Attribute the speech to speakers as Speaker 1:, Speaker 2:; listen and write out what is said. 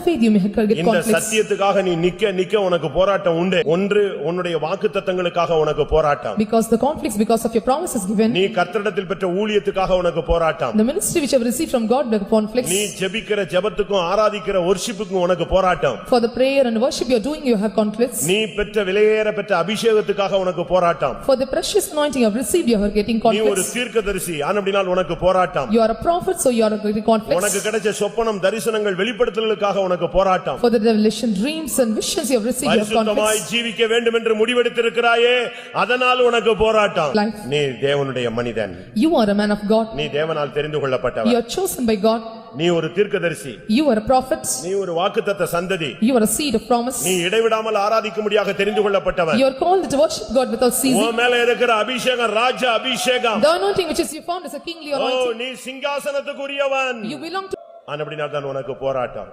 Speaker 1: faith you may get
Speaker 2: இந்த
Speaker 1: conflicts.
Speaker 2: சத்தியத்துக்காக நீ நிக்க உனக்கு போராட்டம் உண்டு. ஒன்று உன்னுடைய வாக்குத்தத்தங்களுக்காக உனக்கு போராட்டம்.
Speaker 1: Because the conflicts because of your promises given.
Speaker 2: நீ கர்த்தரிடத்தில் பெற்ற ஊழியத்துக்காக உனக்கு போராட்டம்.
Speaker 1: The ministry which you have received from God the conflicts.
Speaker 2: நீ ஜெபிக்கிற ஜெபத்துக்கும் ஆராதிக்கிற worshipக்கும் உனக்கு போராட்டம்.
Speaker 1: For the prayer and worship you are doing you have conflicts.
Speaker 2: நீ பெற்ற விலையேற பெற்ற அபிஷேகத்துக்காக உனக்கு போராட்டம்.
Speaker 1: For the precious anointing you have received you are getting
Speaker 2: நீ ஒரு
Speaker 1: conflicts.
Speaker 2: தீர்க்கதரிசி ஆனபடியால் உனக்கு போராட்டம்.
Speaker 1: You are a prophet so you are getting conflicts.
Speaker 2: உனக்கு கிடைச்ச சொப்பனம் தரிசனங்கள் வெளிப்படுத்தலுக்காக உனக்கு போராட்டம்.
Speaker 1: For the revelation dreams and visions you have received you have
Speaker 2: பரிசுத்தமாய்
Speaker 1: conflicts.
Speaker 2: ஜீவிக்க வேண்டும் என்று முடிவெடுத்திருக்கிறாயே அதனால் உனக்கு போராட்டம்.
Speaker 1: Life.
Speaker 2: நீ தேவனுடைய மனிதன்.
Speaker 1: You are a man of God.
Speaker 2: நீ தேவனால் தெரிந்து கொள்ளப்பட்டவன்.
Speaker 1: You are chosen by God.
Speaker 2: நீ ஒரு தீர்க்கதரிசி.
Speaker 1: You are a prophet.
Speaker 2: நீ ஒரு வாக்குத்தத்த சந்ததி.
Speaker 1: You are a seed of promise.
Speaker 2: நீ இடைவிடாமல் ஆராதிக்கும்படியாக தெரிந்து கொள்ளப்பட்டவன்.
Speaker 1: You are called to worship God without ceasing.
Speaker 2: உன் மேல இருக்கிற அபிஷேகம் ராஜ அபிஷேகம்.
Speaker 1: The anointing which is you found is a kingly anointing.
Speaker 2: நீ சிங்காசனத்துக்குரியவன்.
Speaker 1: You belong to
Speaker 2: ஆனபடியால் தான் உனக்கு போராட்டம்.